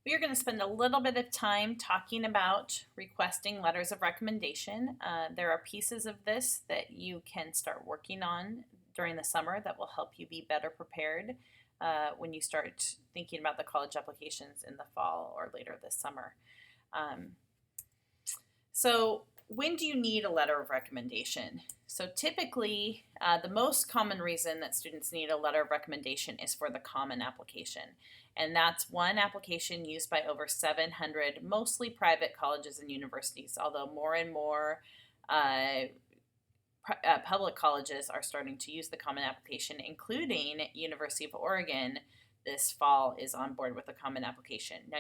We are going to spend a little bit of time talking about requesting letters of recommendation. There are pieces of this that you can start working on during the summer that will help you be better prepared when you start thinking about the college applications in the fall or later this summer. Um, so, when do you need a letter of recommendation? So, typically, the most common reason that students need a letter of recommendation is for the common application. And that's one application used by over 700, mostly private colleges and universities, although more and more uh, public colleges are starting to use the common application, including University of Oregon this fall is on board with a common application. Now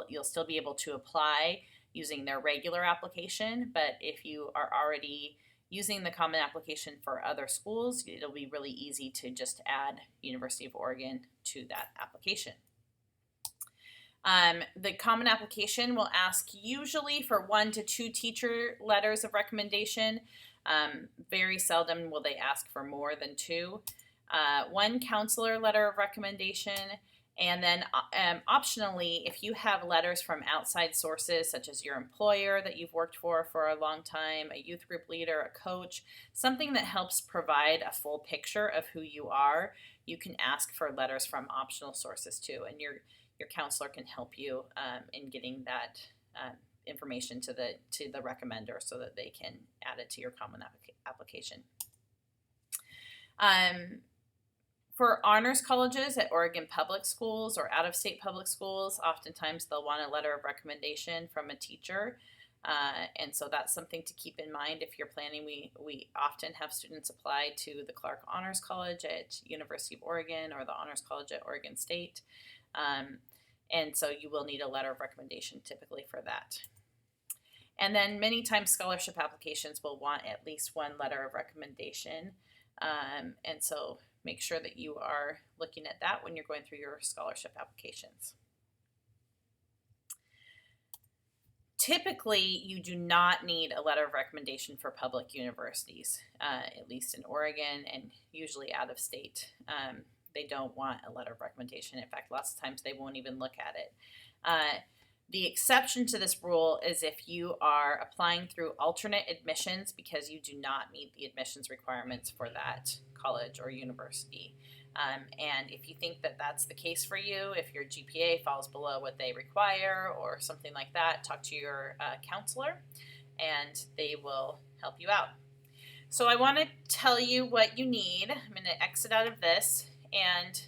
you'll still be able to apply using their regular application, but if you are already using the common application for other schools, it'll be really easy to just add University of Oregon to that application. The common application will ask usually for 1 to 2 teacher letters of recommendation. Very seldom will they ask for more than 2. 1 counselor letter of recommendation, and then optionally, if you have letters from outside sources such as your employer that you've worked for a long time, a youth group leader, a coach, something that helps provide a full picture of who you are, you can ask for letters from optional sources too, and your counselor can help you in getting that information to the recommender so that they can add it to your common application. For honors colleges at Oregon public schools or out-of-state public schools, oftentimes they'll want a letter of recommendation from a teacher. And so that's something to keep in mind if you're planning. We often have students apply to the Clark Honors College at University of Oregon or the Honors College at Oregon State. And so you will need a letter of recommendation typically for that. And then many times scholarship applications will want at least 1 letter of recommendation. And so make sure that you are looking at that when you're going through your scholarship applications. Typically, you do not need a letter of recommendation for public universities, at least in Oregon and usually out of state. They don't want a letter of recommendation. In fact, lots of times they won't even look at it. The exception to this rule is if you are applying through alternate admissions because you do not meet the admissions requirements for that college or university. And if you think that that's the case for you, if your GPA falls below what they require or something like that, talk to your counselor and they will help you out. So I want to tell you what you need. I'm going to exit out of this and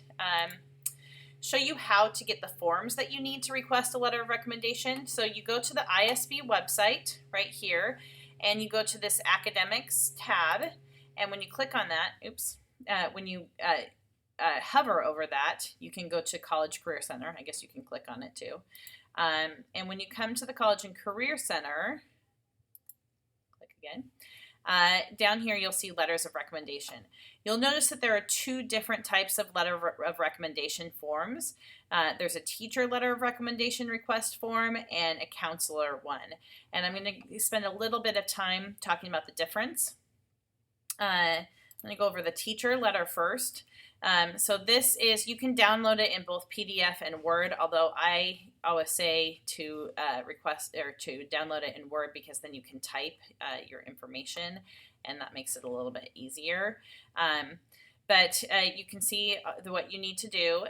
show you how to get the forms that you need to request a letter of recommendation. So you go to the ISB website right here, and you go to this academics tab, and when you click on that, when you hover over that, you can go to College Career Center. I guess you can click on it too. And when you come to the College and Career Center, click again. Down here, you'll see letters of recommendation. You'll notice that there are 2 different types of letter of recommendation forms. There's a teacher letter of recommendation request form and a counselor one. And I'm going to spend a little bit of time talking about the difference. I'm going to go over the teacher letter first. So this is, you can download it in both PDF and Word, although I always say to request or to download it in Word because then you can type your information and that makes it a little bit easier. But you can see what you need to do.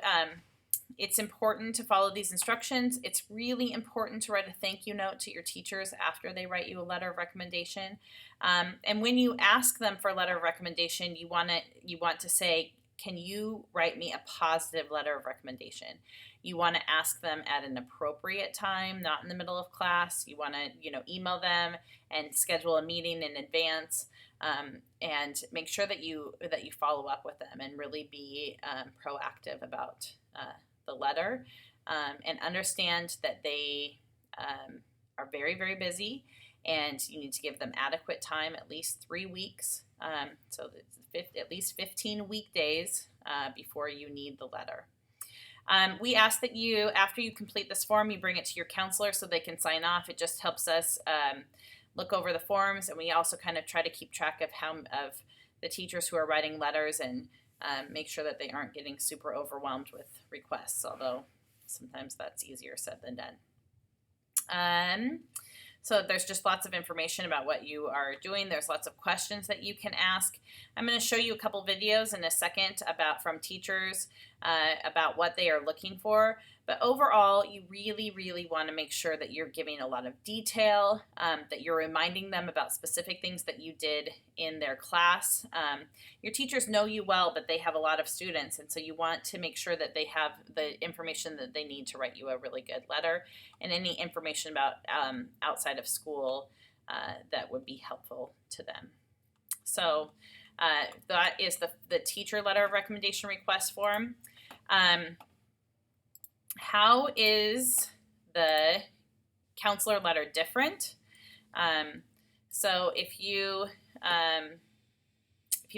It's important to follow these instructions. It's really important to write a thank you note to your teachers after they write you a letter of recommendation. And when you ask them for a letter of recommendation, you want to say, can you write me a positive letter of recommendation? You want to ask them at an appropriate time, not in the middle of class. You want to, email them and schedule a meeting in advance, and make sure that you follow up with them and really be proactive about the letter, and understand that they are very, very busy, and you need to give them adequate time, at least 3 weeks. So at least 15 weekdays before you need the letter. We ask that you, after you complete this form, you bring it to your counselor so they can sign off. It just helps us look over the forms, and we also kind of try to keep track of the teachers who are writing letters and make sure that they aren't getting super overwhelmed with requests, although sometimes that's easier said than done. So there's just lots of information about what you are doing. There's lots of questions that you can ask. I'm going to show you a couple videos in a second from teachers about what they are looking for. But overall, you really want to make sure that you're giving a lot of detail, that you're reminding them about specific things that you did in their class. Your teachers know you well, but they have a lot of students, and so you want to make sure that they have the information that they need to write you a really good letter, and any information about outside of school that would be helpful to them. So that is the teacher letter of recommendation request form. How is the counselor letter different? So if you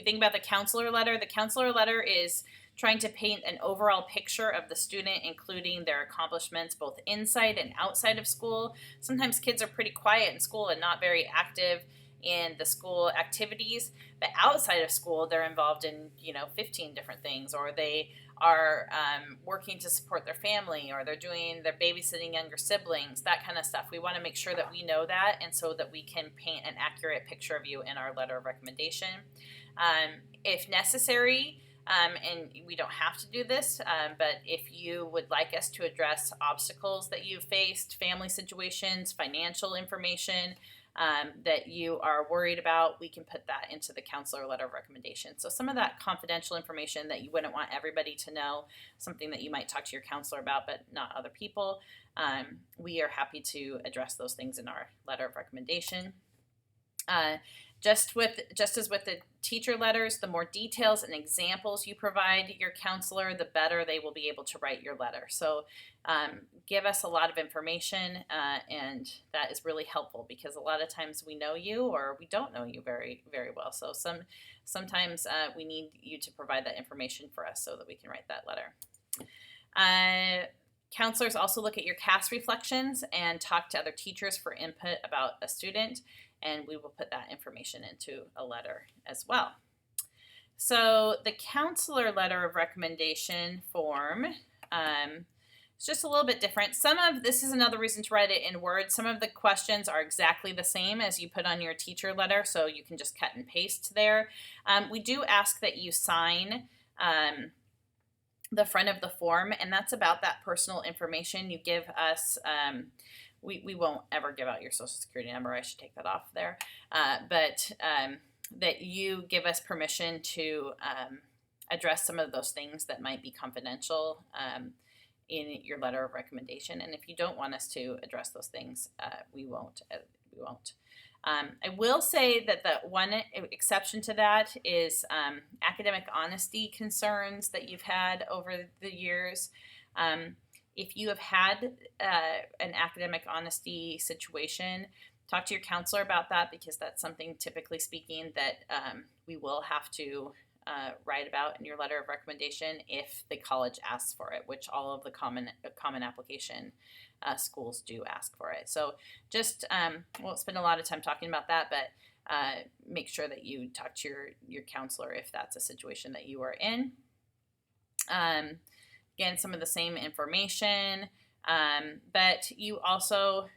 think about the counselor letter is trying to paint an overall picture of the student, including their accomplishments both inside and outside of school. Sometimes kids are pretty quiet in school and not very active in the school activities, but outside of school they're involved in 15 different things, or they are working to support their family, or they're babysitting younger siblings, that kind of stuff. We want to make sure that we know that, and so that we can paint an accurate picture of you in our letter of recommendation. If necessary, and we don't have to do this, but if you would like us to address obstacles that you've faced, family situations, financial information that you are worried about, we can put that into the counselor letter of recommendation. So some of that confidential information that you wouldn't want everybody to know, something that you might talk to your counselor about but not other people, we are happy to address those things in our letter of recommendation. Just as with the teacher letters, the more details and examples you provide your counselor, the better they will be able to write your letter. So give us a lot of information, and that is really helpful, because a lot of times we know you or we don't know you very, very well. So sometimes we need you to provide that information for us so that we can write that letter. Counselors also look at your CAS reflections and talk to other teachers for input about a student, and we will put that information into a letter as well. So the counselor letter of recommendation form is just a little bit different. This is another reason to write it in Word. Some of the questions are exactly the same as you put on your teacher letter, so you can just cut and paste there. We do ask that you sign the front of the form, and that's about that personal information you give us. We won't ever give out your social security number. I should take that off there. But that you give us permission to address some of those things that might be confidential in your letter of recommendation. And if you don't want us to address those things, we won't. I will say that the one exception to that is academic honesty concerns that you've had over the years. If you have had an academic honesty situation, talk to your counselor about that, because that's something, typically speaking, that we will have to write about in your letter of recommendation if the college asks for it, which all of the common application schools do ask for it. So just won't spend a lot of time talking about that, but make sure that you talk to your counselor if that's a situation that you are in. Again, some of the same information, but you also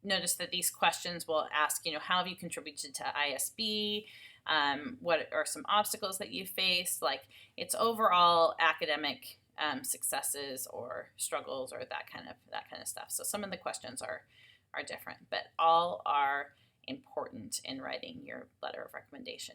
notice that these questions will ask, how have you contributed to ISB? What are some obstacles that you faced? Like, it's overall academic successes or struggles or that kind of stuff. So some of the questions are different, but all are important in writing your letter of recommendation.